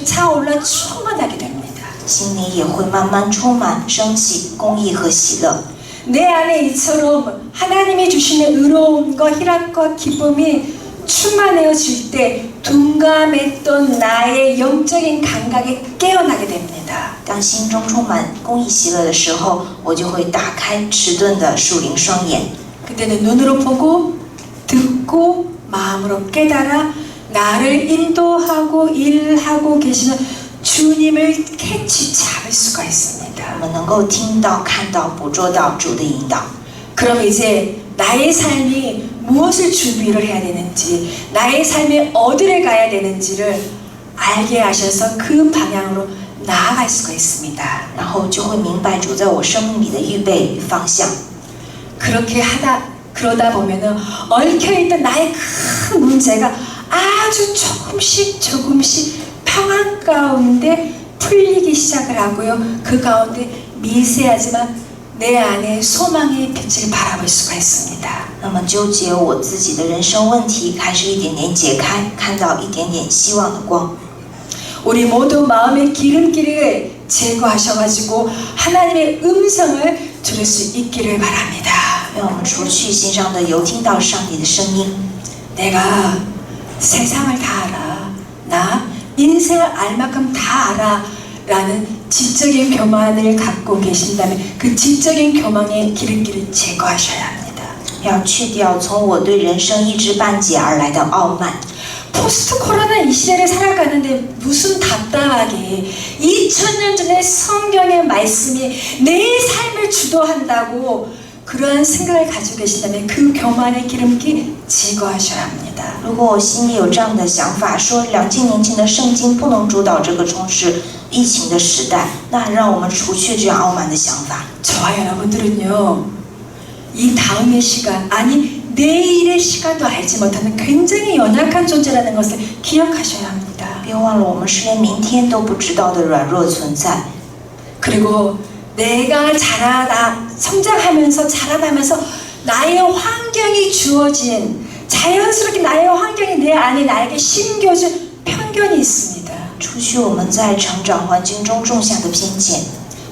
차올라 충만하게 됩니다. 心里也会慢慢充满生气、公义和喜乐。 내 안에 이처럼 하나님이 주시는 의로움과 희락과 기쁨이 충만해질 때 둔감했던 나의 영적인 감각이 깨어나게 됩니다. 当心中充满公义喜乐的时候，我就会打开迟钝的属灵双眼。 그때는 눈으로 보고 듣고 마음으로 깨달아 나를 인도하고 일하고 계시는 주님을 캐치 잡을 수가 我 있습니다. 们能够听到、看到、捕捉到主的引导。 그럼 이제 나의 삶이 무엇을 준비를 해야 되는지, 나의 삶이 어디를 가야 되는지를 알게 하셔서 그 방향으로 나아갈 수가 있습니다. 然后就会明白主在我生命里的预备与方向。 그러다 보면은 얽혀있던 나의 큰 문제가 아주 조금씩 평안 가운데 풀리기 시작을 하고요. 그 가운데 미세하지만 내 안에 소망의 빛을 바라볼 수가 있습니다. 那么纠结我自己的人生问题开始一点点解开，看到一点点希望的光。 우리 모두 마음의 기름기를 제거하셔가지고 하나님의 음성을 들을 수 있기를 바랍니다. 愿我们除去心上的油，听到上帝的声音。 내가 세상을 다 알아. 나 인생을 알 만큼 다 알아. 라는 지적인 교만을 갖고 계신다면 그 지적인 교만의 기름기를 제거하셔야 합니다. 要去掉从我对人生一知半解而来的傲慢。 포스트 코로나 이 시대를 살아가는데 무슨 답답하게 2000년 전에 성경의 말씀이 내 삶을 주도한다고 그러한 생각을 가지고 계신다면 그 교만의 기름기 제거하셔야 합니다. 如果我心里有这样的想法，说2000年前的圣经不能主导这个充斥疫情的时代，那让我们除去这样傲慢的想法。 저와 여러분들은요, 이 다음의 시간, 아니 내일의 시간도 알지 못하는 굉장히 연약한 존재라는 것을 기억하셔야 합니다. 别忘了，我们是连明天都不知道的软弱存在。 그리고 내가 성장하면서 자라나면서 나의 환경이 주어진 자연스럽게 나의 환경이 내 안에 나에게 심겨진 편견이 있습니다. 除去我们在成长环境中种下的偏见，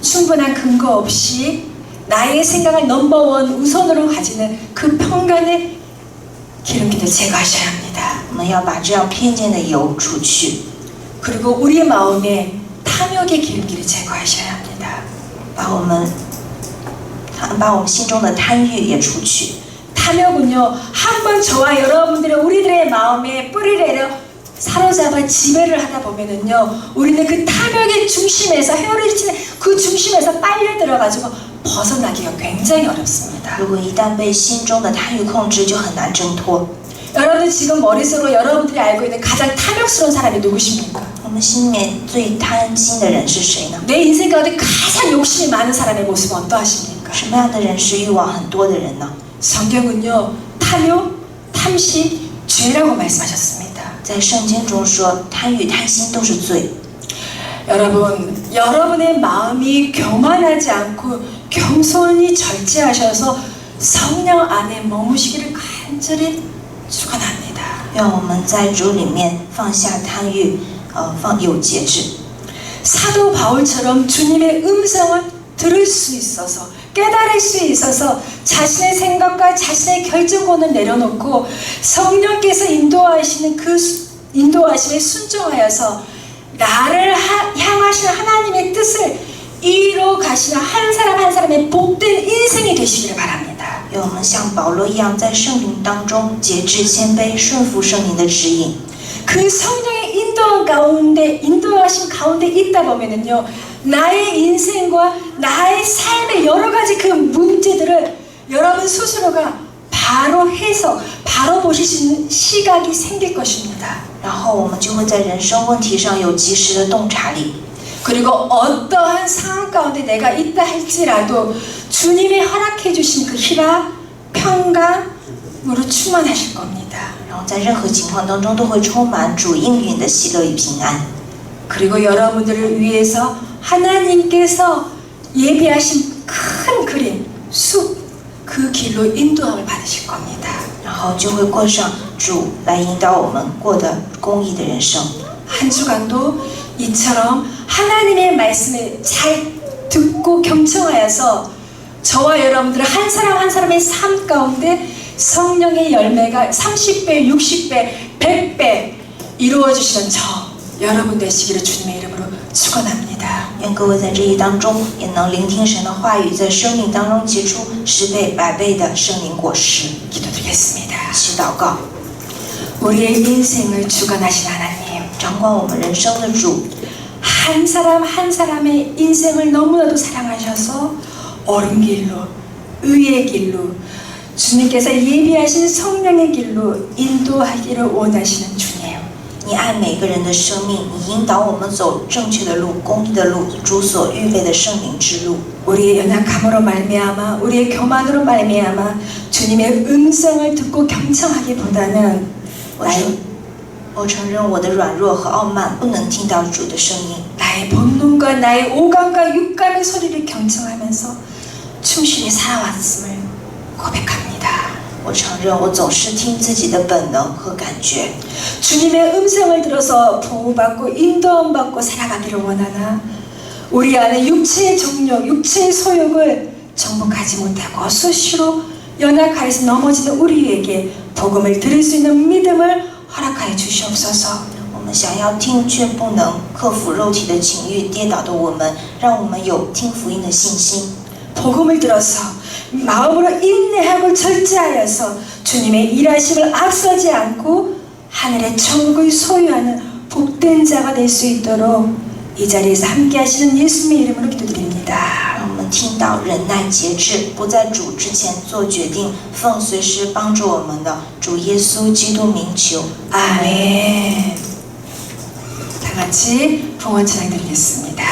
충분한 근거 없이 나의 생각을 넘버원 우선으로 가지는 그 편견의 기름기를 제거하셔야 합니다. 我们要把这样偏见的油除去， 그리고 우리의 마음에 탐욕의 기름기를 제거하셔야 합니다. 把我们心中的贪欲也除去。 탐욕은요, 한번 저와 여러분들의 우리들의 마음에 뿌리를 내려 사로잡아 지배를 하다 보면은요, 우리는 그 탐욕의 중심에서 헤어리치는 그 중심에서 빨려 들어가지고 벗어나기가 굉장히 어렵습니다. 如果一旦被心中的贪欲控制，就很难挣脱。 여러분 지금 머릿속으로 여러분들이 알고 있는 가장 탐욕스러운 사람이 누구십니까? 我们心里面最贪心的人是谁呢？ 내 인생 가운데 가장 욕심이 많은 사람의 모습은 어떠하십니까? 什么样的人是欲望很多的人呢？ 성경은요, 탐욕, 탐식, 죄라고 말씀하셨습니다. 在圣经中说，贪欲、贪心都是罪。 여러분, 여러분의 마음이 교만하지 않고 겸손히 절제하셔서 성령 안에 머무시기를 간절히 축원합니다. 愿我们在主里面放下贪欲，有节制。 사도 바울처럼 주님의 음성을 들을 수 있어서 깨달을 수 있어서 자신의 생각과 자신의 결정권을 내려놓고 성령께서 인도하시는 그 인도하심에 순종하여서 나를 향하시는 하나님의 뜻을 이루어 가시는 한 사람 한 사람의 복된 인생이 되시기를 바랍니다. 愿我们像保罗一样，在圣灵当中节制谦卑，顺服圣灵的指引。 그 성령의 인도하심 가운데 있다 보면은요, 나의 인생과 나의 삶의 여러 가지 그 문제들을 여러분 스스로가 바로 해석, 바로 보실 수 있는 시각이 생길 것입니다. 然后我们就会在人生问题上有及时的洞察力。 그리고 어떠한 상황 가운데 내가 있다 할지라도 주님이 허락해 주신 그 희락, 평강으로 충만하실 겁니다. 然后在任何情况当中都会充满主应允的喜乐与平安。 그리고 여러분들을 위해서 하나님께서 예비하신 큰 그림, 숲, 그 길로 인도함을 받으실 겁니다. 然后就会过上主来引导我们过的公义的人生。 한 주간도 이처럼 하나님의 말씀을 잘 듣고 경청하여서 저와 여러분들 한 사람 한 사람의 삶 가운데 성령의 열매가 30배, 60배, 100배 이루어지시는 저 여러분 되시기를 주님의 이름으로 축원합니다. 愿各位在这一当中也能聆听神的话语，在生命当中结出10倍、100倍的圣灵果实。 기도드리겠습니다. 祈祷告， 우리의 인생을 주관하신 하나님, 掌管我们人生的主， 한 사람 한 사람의 인생을 너무나도 사랑하셔서 옳은 길로, 의의 길로, 주님께서 예비하신 성령의 길로 인도하기를 원하시는 주님. 你爱每个人的生命，你引导我们走正确的路、公义的路，主所预备的圣灵之路。 우리의 연약함으로 말미암아, 우리의 교만으로 말미암아 주님의 음성을 듣고 경청하기보다는 我承认我的软弱和傲慢，不能听到主的声音。 나의 본능과 나의 오감과 육감의 소리를 경청하면서 충실히 살아왔음을 고백합니다. 我承认我总是听自己的本能和感觉。 주님의 음성을 들어서 보호받고 인도함받고 살아가기를 원하나 우리 안에 육체의 정욕, 육체의 소욕을 정복하지 못하고 수시로 연약하여서 넘어지는 우리에게 복음을 들을 수 있는 믿음을 허락하여 주시옵소서. 我们想要听却不能克服肉体的情欲，跌倒的我们，让我们有听福音的信心。 복음을 들어서 마음으로 인내하고 절제하여서 주님의 일하심을 앞서지 않고 하늘의 천국을 소유하는 복된 자가 될 수 있도록 이 자리에서 함께 하시는 예수님의 이름으로 기도드립니다. 让我们听到忍耐节制，不在主之前做决定，奉随时帮助我们的主耶稣基督名求。 아멘. 다 같이 봉헌 찬양 드리겠습니다.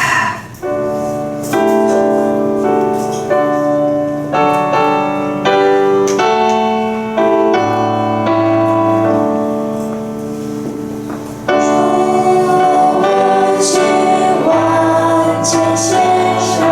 万千献上。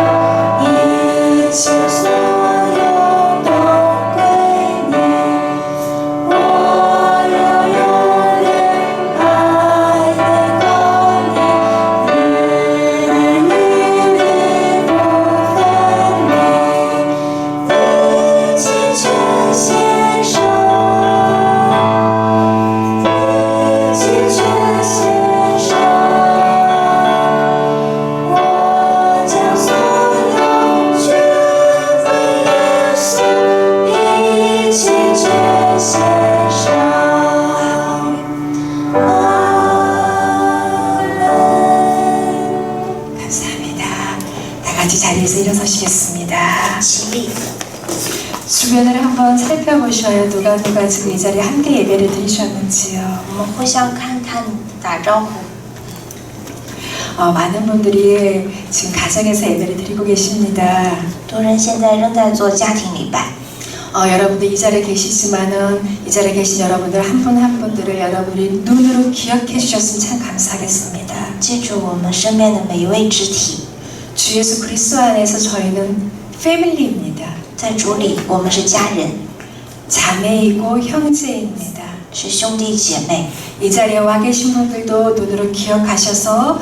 주변을 한번 살펴보셔요. 누가 지금 이 자리에 함께 예배를 드리셨는지요. 我们互相看看，打招呼。 많은 분들이 지금 가정에서 예배를 드리고 계십니다. 多人现在仍在做家庭礼拜。 여러분들 이 자리에 계시지만은 이 자리에 계신 여러분들 한 분 한 분들을 여러분이 눈으로 기억해 주셨으면 참 감사하겠습니다. 记住我们身边的每一位肢体， 주 예수 그리스도 안에서 저희는 패밀리입니다. 在主里我们是家人， 자매이고 형제입니다. 是兄弟姐妹。 이 자리에 와 계신 분들도 눈으로 기억하셔서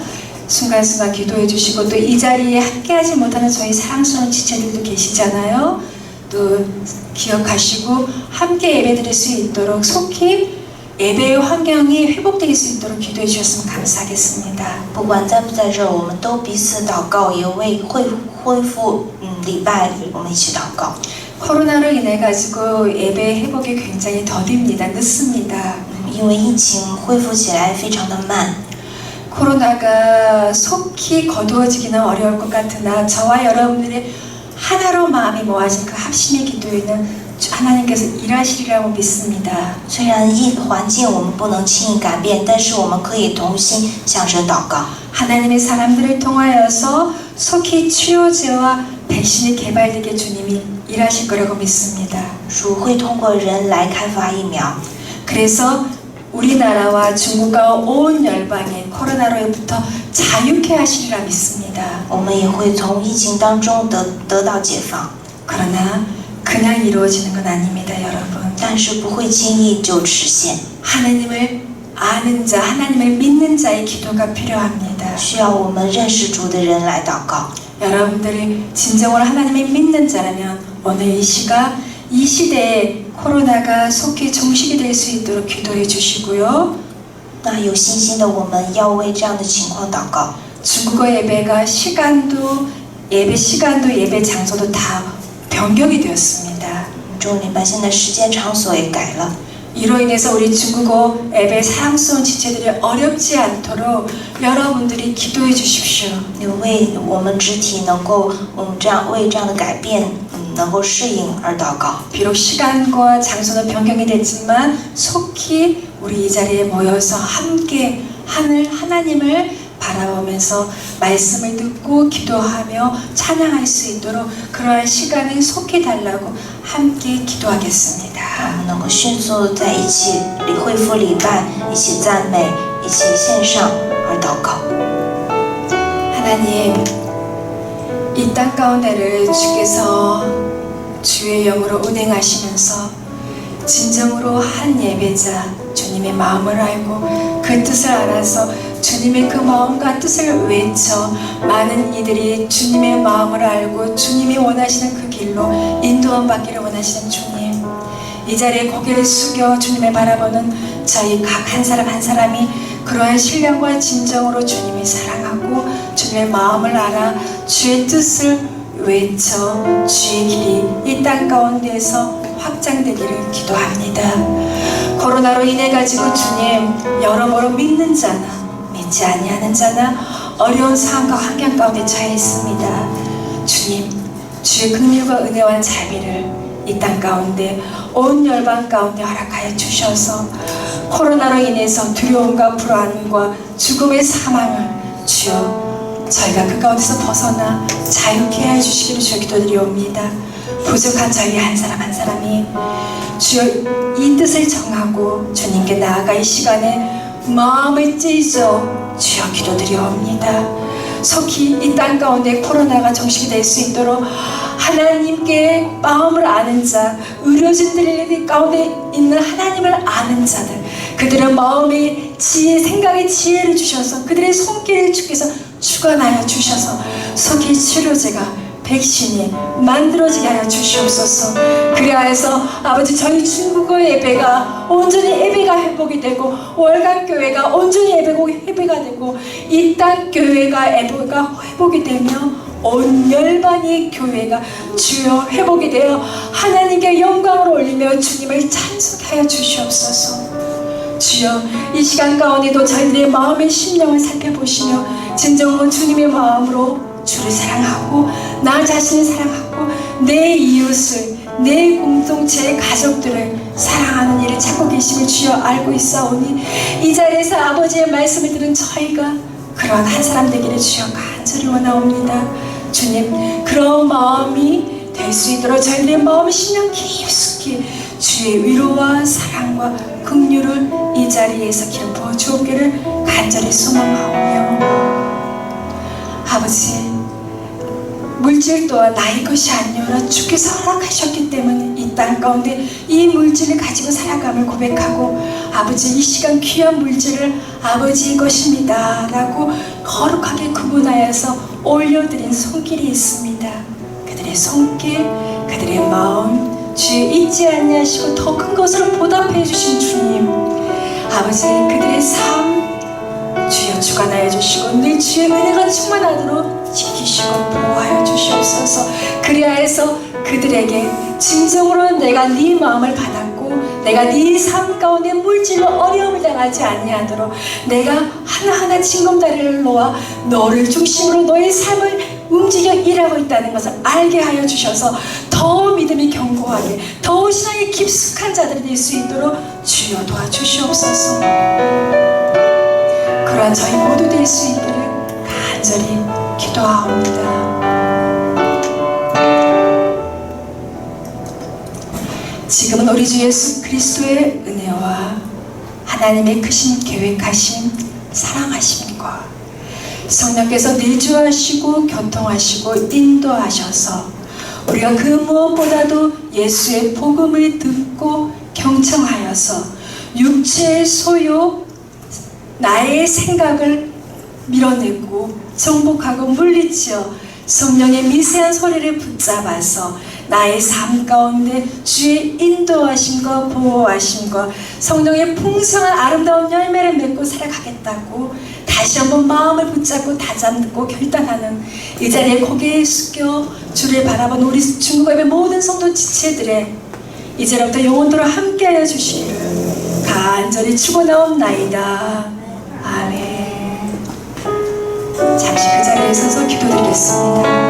순간순간 기도해 주시고 또 이 자리에 함께하지 못하는 저희 사랑스러운 지체들도 계시잖아요. 또 기억하시고 함께 예배드릴 수 있도록 속히 예배의 환경이 회복될 수 있도록 기도해 주셨으면 감사하겠습니다. 不管在不在这儿，我们都彼此祷告，也为恢复礼拜，我们一起祷告。 코로나로 인해 가지고 예배 회복이 굉장히 더딥니다. 늦습니다. 因为疫情恢复起来非常的慢， 코로나가 속히 거두어지기는 어려울 것 같으나 저와 여러분들의 하나로 마음이 모아진 그 합심의 기도에는 하나님께서 일하시리라고 믿습니다. 虽然环境我们不能轻易改变，但是我们可以同心向神祷告。 하나님의 사람들을 통하여서 속히 치료제와 백신이 개발되게 주님이 일하실 거라고 믿습니다. 主会通过人来开发疫苗， 그래서 우리나라와 중국과 온 열방이 코로나로부터 자유케 하시리라 믿습니다. 我们也会从疫情当中得到解放， 그러나 그냥 이루어지는 건 아닙니다, 여러분. 但是不会轻易就实现， 하나님을 아는 자, 하나님을 믿는 자의 기도가 필요합니다. 需要我们认识主的人来祷告。 여러분들이 진정으로 하나님을 믿는 자라면 오늘 이 시대에 코로나가 속히 종식이 될 수 있도록 기도해 주시고요. 那有信心的我们要为这样的情况祷告。 중국어 예배가 예배 시간도 예배 장소도 다 변경이 되었습니다. 中礼拜现在时间场所也改了， 이로 인해서 우리 중국어 예배 사랑스러운 지체들이 어렵지 않도록 여러분들이 기도해 주십시오. 也为我们肢体能够这样的改变能够适应而祷告。 비록 시간과 장소는 변경이 됐지만 속히 우리 이 자리에 모여서 함께 하나님을 바라보면서 말씀을 듣고 기도하며 찬양할 수 있도록 그러한 시간을 속히 달라고 함께 기도하겠습니다. 我们能够迅速在一起恢复礼拜，一起赞美，一起献上而祷告。 하나님, 이 땅 가운데를 주께서 주의 영으로 운행하시면서 진정으로 한 예배자 주님의 마음을 알고 그 뜻을 알아서 주님의 그 마음과 뜻을 외쳐 많은 이들이 주님의 마음을 알고 주님이 원하시는 그 길로 인도함 받기를 원하시는 주님, 이 자리에 고개를 숙여 주님을 바라보는 저희 각 한 사람 한 사람이 그러한 신령과 진정으로 주님을 사랑하고 주님의 마음을 알아 주의 뜻을 외쳐 주의 길이 이 땅 가운데에서 확장되기를 기도합니다. 코로나로 인해 가지고 주님 여러모로 믿는 자나 믿지 아니하는 자나 어려운 상황과 환경 가운데 처해 있습니다. 주님, 주의 긍휼과 은혜와 자비를 이 땅 가운데 온 열방 가운데 허락하여 주셔서 코로나로 인해서 두려움과 불안과 죽음의 사망을 주여 저희가 그 가운데서 벗어나 자유케 해주시기를 주여 기도드리옵니다. 부족한 저희 한 사람 한 사람이 주여 이 뜻을 정하고 주님께 나아가 이 시간에 마음을 찢어 주여 기도드리옵니다. 속히 이 땅 가운데 코로나가 종식이 될 수 있도록 하나님께 마음을 아는 자, 의료진들 가운데 있는 하나님을 아는 자들, 그들의 마음의 지혜, 생각의 지혜를 주셔서 그들의 손길을 주께서 주관하여 주셔서 속히 치료제가 백신이 만들어지게 하여 주시옵소서. 그리하여서 아버지 저희 중국어 예배가 온전히 예배가 회복이 되고 월간 교회가 온전히 예배가 되고 이 땅 교회가 예배가 회복이 되며 온 열방의 교회가 주여 회복이 되어 하나님께 영광을 올리며 주님을 찬송하여 주시옵소서. 주여 이 시간 가운데도 저희들의 마음의 심령을 살펴보시며 진정으로 주님의 마음으로 주를 사랑하고 나 자신을 사랑하고 내 이웃을 내 공동체의 가족들을 사랑하는 일을 찾고 계심을 주여 알고 있사오니 이 자리에서 아버지의 말씀을 들은 저희가 그런 한 사람 되기를 주여 간절히 원하옵니다. 주님, 그런 마음이 될 수 있도록 저희들의 마음의 심령 깊숙이 주의 위로와 사랑과 긍휼을 이 자리에서 기름 부어 주옵기를 간절히 소망하오며, 아버지, 물질 또한 나의 것이 아니오라 주께서 허락하셨기 때문에 이 땅 가운데 이 물질을 가지고 살아감을 고백하고, 아버지, 이 시간 귀한 물질을 아버지의 것입니다 라고 거룩하게 구분하여서 올려드린 손길이 있습니다. 그들의 손길, 그들의 마음 주여 잊지 아니하시고 더 큰 것으로 보답해 주신 주님, 아버지, 그들의 삶 주여 주관하여 주시고 늘 주의 은혜가 충만하도록 지키시고 보호하여 주시옵소서. 그리하여서 그들에게 진정으로 내가 네 마음을 받았고 내가 네 삶 가운데 물질로 어려움을 당하지 아니하도록 내가 하나하나 징검다리를 놓아 너를 중심으로 너의 삶을 움직여 일하고 있다는 것을 알게 하여 주셔서 더 믿음이 견고하게, 더 신앙이 깊숙한 자들이 될 수 있도록 주여 도와주시옵소서. 그러한 저희 모두 될 수 있기를 간절히 기도하옵니다. 지금은 우리 주 예수 그리스도의 은혜와 하나님의 크신 계획하심, 사랑하심과 성령께서 내주하시고 교통하시고 인도하셔서 우리가 그 무엇보다도 예수의 복음을 듣고 경청하여서 육체의 소요, 나의 생각을 밀어내고 정복하고 물리치어 성령의 미세한 소리를 붙잡아서 나의 삶 가운데 주의 인도하심과 보호하심과 성령의 풍성한 아름다운 열매를 맺고 살아가겠다고 다시 한번 마음을 붙잡고 다잡고 결단하는 이 자리에 고개 숙여 주를 바라본 우리 중국의 모든 성도 지체들의 이제부터 영원토록 함께하여 주시기를 간절히 축원하옵나이다. 아멘. 잠시 그 자리에 서서 기도드리겠습니다.